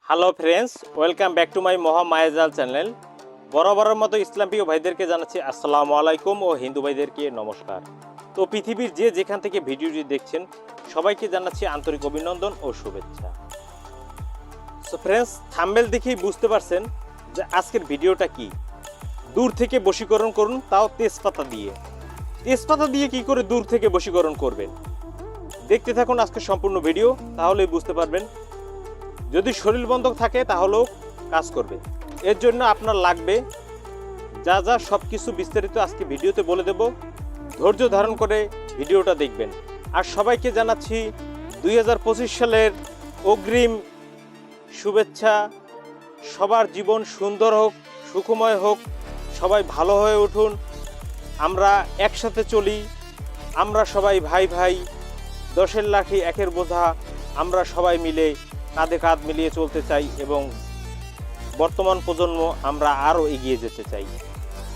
Hello friends, welcome back to my মহা মায়াজাল channel. বরাবরের মতো ইসলাম প্রিয় ভাইদেরকে জানাচ্ছি আসসালামু আলাইকুম ও হিন্দু ভাইদেরকে নমস্কার। তো পৃথিবীর যে যেখান থেকে ভিডিওটি দেখছেন সবাইকে জানাচ্ছি আন্তরিক অভিনন্দন ও শুভেচ্ছা। সো ফ্রেন্ডস, থাম্বনেল দেখেই বুঝতে পারছেন যে আজকের ভিডিওটা কি। দূর থেকে বশীকরণ করুন, তাও তেজপাতা দিয়ে। তেজপাতা দিয়ে কি করে দূর থেকে বশীকরণ করবেন, দেখতে থাকুন আজকের সম্পূর্ণ ভিডিও, তাহলেই বুঝতে পারবেন। যদি শরীর বন্ধক থাকে তাহলেও কাজ করবে। এর জন্য আপনার লাগবে যা যা সব কিছু বিস্তারিত আজকে ভিডিওতে বলে দেব। ধৈর্য ধারণ করে ভিডিওটা দেখবেন। আর সবাইকে জানাচ্ছি 2025 সালের অগ্রিম শুভেচ্ছা। সবার জীবন সুন্দর হোক, সুখময় হোক, সবাই ভালো হয়ে উঠুন, আমরা একসাথে চলি, আমরা সবাই ভাই ভাই, 10-এর লাঠি 1-এর বোঝা, আমরা সবাই মিলে কাঁধে কাঁধ মিলিয়ে চলতে চাই এবং বর্তমান প্রজন্ম আমরা আরও এগিয়ে যেতে চাই।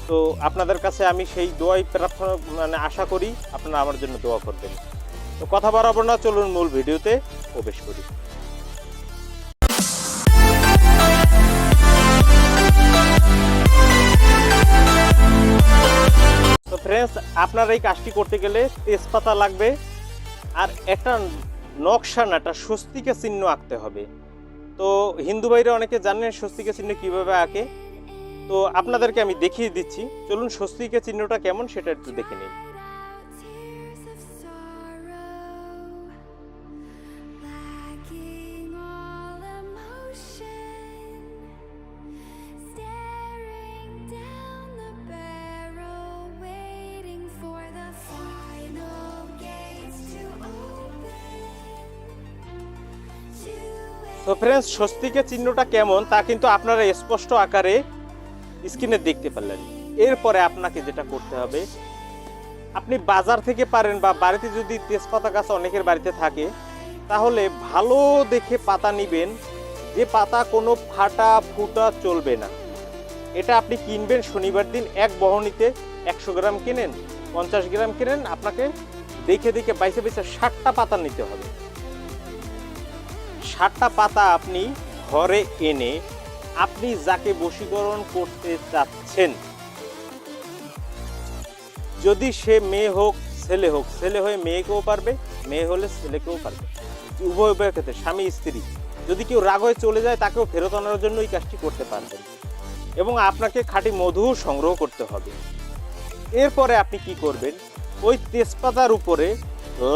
তো আপনাদের কাছে আমি সেই দোয়াই প্রার্থনা আশা করি আপনারা আমার জন্য দোয়া করবেন। তো কথা বাড়াবো না, চলুন মূল ভিডিওতে প্রবেশ করি। তো ফ্রেন্ডস, আপনার এই কাজটি করতে গেলে তেজপাতা লাগবে আর একটা নকশা না, একটা স্বস্তিকা চিহ্ন আঁকতে হবে। তো হিন্দু ভাইরা অনেকে জানেন স্বস্তিকা চিহ্ন কীভাবে আঁকে, তো আপনাদেরকে আমি দেখিয়ে দিচ্ছি। চলুন স্বস্তিকা চিহ্নটা কেমন সেটা একটু দেখে নিন। তো ফ্রেন্ডস, স্বস্তিকা চিহ্নটা কেমন তা কিন্তু আপনারা স্পষ্ট আকারে স্ক্রিনে দেখতে পারলেন। এরপরে আপনাকে যেটা করতে হবে, আপনি বাজার থেকে পারেন বা বাড়িতে যদি তেজপাতা গাছ অনেকের বাড়িতে থাকে তাহলে ভালো দেখে পাতা নেবেন, যে পাতা কোনো ফাটা ফুটা চলবে না। এটা আপনি কিনবেন শনিবার দিন, এক বহনিতে 100 গ্রাম কিনেন, 50 গ্রাম কিনেন, আপনাকে দেখে দেখে বাইসে বাইসে 60টা পাতা নিতে হবে। 60টা পাতা আপনি ঘরে এনে আপনি যাকে বশীকরণ করতে চাচ্ছেন, যদি সে মেয়ে হোক ছেলে হোক, ছেলে হয়ে মেয়েকেও পারবে, মেয়ে হলে ছেলেকেও পারবে, উভয় উভয়ের ক্ষেত্রে স্বামী স্ত্রী, যদি কেউ রাগ হয়ে চলে যায় তাকেও ফেরত আনার জন্য এই কাজটি করতে পারবেন। এবং আপনাকে খাঁটি মধু সংগ্রহ করতে হবে। এরপরে আপনি কি করবেন, ওই তেজপাতার উপরে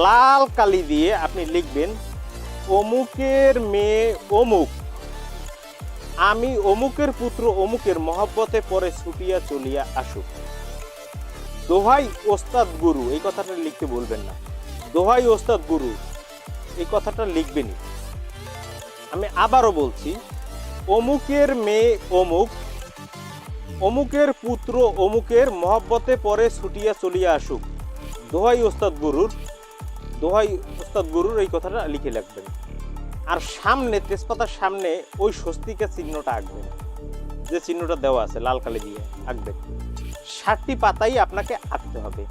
লাল কালি দিয়ে আপনি লিখবেন, অমুকের মেয়ে অমুক, আমি অমুকের পুত্র অমুকের মহব্বতে পরে ছুটিয়া চলিয়া আসুক। দোহাই ওস্তাদ গুরু, এই কথাটা লিখতে বলবেন না। দোহাই ওস্তাদ গুরু, এই কথাটা লিখবেনই। আমি আবারও বলছি, অমুকের মেয়ে অমুক, অমুকের পুত্র অমুকের মহব্বতে পরে ছুটিয়া চলিয়া আসুক। দোহাই ওস্তাদ গুরুর, দোহাই ওস্তাদ গুরুর, এই কথাটা লিখে রাখবেন। আর সামনে তেজপাতার সামনে ওই স্বস্তিকা চিহ্নটা আঁকবেন, যে চিহ্নটা দেওয়া আছে লাল কালি দিয়ে আঁকবেন। 60টি পাতাই আপনাকে আঁকতে হবে।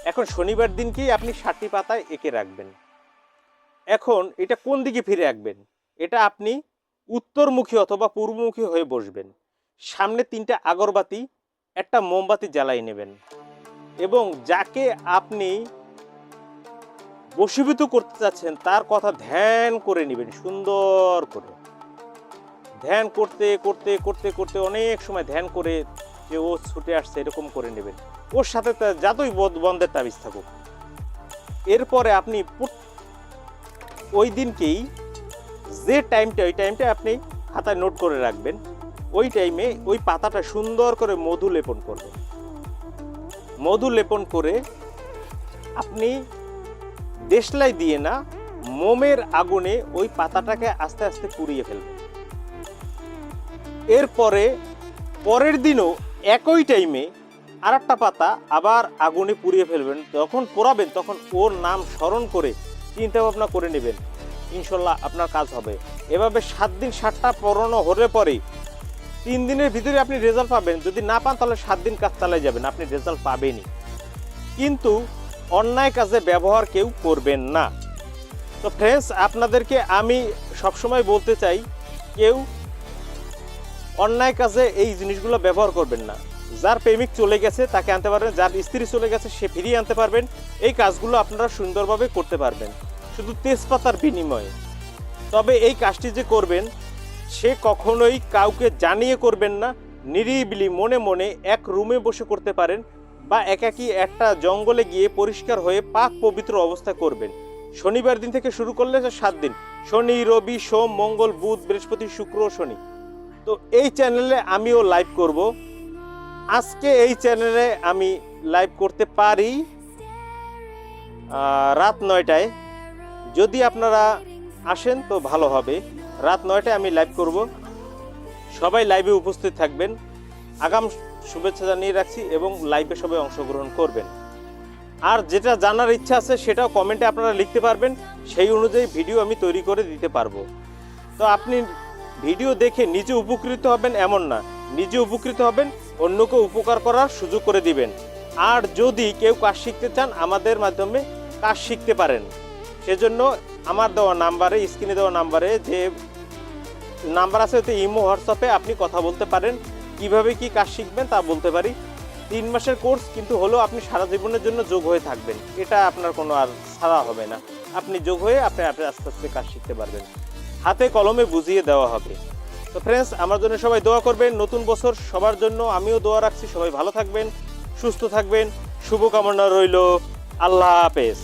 এখন শনিবার দিনকেই আপনি 60টি পাতায় এঁকে রাখবেন। এখন এটা কোন দিকে ফিরে আঁকবেন, এটা আপনি উত্তরমুখী অথবা পূর্বমুখী হয়ে বসবেন। সামনে 3টে আগরবাতি, একটা মোমবাতি জ্বালাই নেবেন এবং যাকে আপনি বশীভূত করতে চাচ্ছেন তার কথা ধ্যান করে নেবেন। সুন্দর করে ধ্যান করতে করতে করতে করতে অনেক সময় ধ্যান করে যে ও ছুটে আসছে এরকম করে নেবেন। ওর সাথে যতই বন্ধের তাবিজ থাকুক। এরপরে আপনি ওই দিনকেই যে টাইমটা, ওই টাইমটা আপনি খাতায় নোট করে রাখবেন। ওই টাইমে ওই পাতাটা সুন্দর করে মধু লেপন করবেন। মধু লেপন করে আপনি দেশলাই দিয়ে না, মোমের আগুনে ওই পাতাটাকে আস্তে আস্তে পুড়িয়ে ফেলবেন। এরপরে পরের দিনও একই টাইমে আর একটা পাতা আবার আগুনে পুড়িয়ে ফেলবেন। যখন পোড়াবেন তখন ওর নাম স্মরণ করে চিন্তা ভাবনা করে নেবেন, ইনশাল্লাহ আপনার কাজ হবে। এভাবে 7 দিন 7টা পড়ানো হলে পরে 3 দিনের ভিতরে আপনি রেজাল্ট পাবেন। যদি না পান তাহলে 7 দিন কাজ চালিয়ে যাবেন, আপনি রেজাল্ট পাবেনই। কিন্তু অন্যায় কাজে ব্যবহার কেউ করবেন না। তো ফ্রেন্ডস, আপনাদেরকে আমি সবসময় বলতে চাই, কেউ অন্যায় কাজে এই জিনিসগুলো ব্যবহার করবেন না। যার প্রেমিক চলে গেছে তাকে আনতে পারবেন, যার স্ত্রী চলে গেছে সে ফিরিয়ে আনতে পারবেন। এই কাজগুলো আপনারা সুন্দরভাবে করতে পারবেন শুধু তেজপাতার বিনিময়ে। তবে এই কাজটি যে করবেন সে কখনোই কাউকে জানিয়ে করবেন না, নিরিবিলি মনে মনে এক রুমে বসে করতে পারেন বা একাকী একটা জঙ্গলে গিয়ে পরিষ্কার হয়ে পাক পবিত্র অবস্থা করবেন। শনিবার দিন থেকে শুরু করলে 7 দিন, শনি রবি সোম মঙ্গল বুধ বৃহস্পতি শুক্র শনি। তো এই চ্যানেলে আমিও লাইভ করব। আজকে এই চ্যানেলে আমি লাইভ করতে পারি রাত 9টায়। যদি আপনারা আসেন তো ভালো হবে। রাত 9টায় আমি লাইভ করব, সবাই লাইভে উপস্থিত থাকবেন। আগাম শুভেচ্ছা জানিয়ে রাখছি এবং লাইভে সবাই অংশগ্রহণ করবেন। আর যেটা জানার ইচ্ছা আছে সেটাও কমেন্টে আপনারা লিখতে পারবেন, সেই অনুযায়ী ভিডিও আমি তৈরি করে দিতে পারবো। তো আপনি ভিডিও দেখে নিজে উপকৃত হবেন এমন না, নিজে উপকৃত হবেন, অন্যকে উপকার করার সুযোগ করে দিবেন। আর যদি কেউ কাজ শিখতে চান আমাদের মাধ্যমে কাজ শিখতে পারেন। সেজন্য আমার দেওয়া নাম্বারে, স্ক্রিনে দেওয়া নাম্বারে যে নাম্বার আছে ওতে ইমো হোয়াটসঅ্যাপে আপনি কথা বলতে পারেন, কিভাবে কি কাজ শিখবেন তা বলতে পারি। 3 মাসের কোর্স, কিন্তু হলেও আপনি সারা জীবনের জন্য যোগ হয়ে থাকবেন, এটা আপনার কোনো আর ছাড়া হবে না। আপনি যোগ হয়ে আপনি আস্তে আস্তে কাজ শিখতে পারবেন, হাতে কলমে বুঝিয়ে দেওয়া হবে। তো ফ্রেন্ডস, আমার জন্য সবাই দোয়া করবেন। নতুন বছর সবার জন্য আমিও দোয়া রাখছি, সবাই ভালো থাকবেন, সুস্থ থাকবেন, শুভকামনা রইল। আল্লাহ হাফেজ।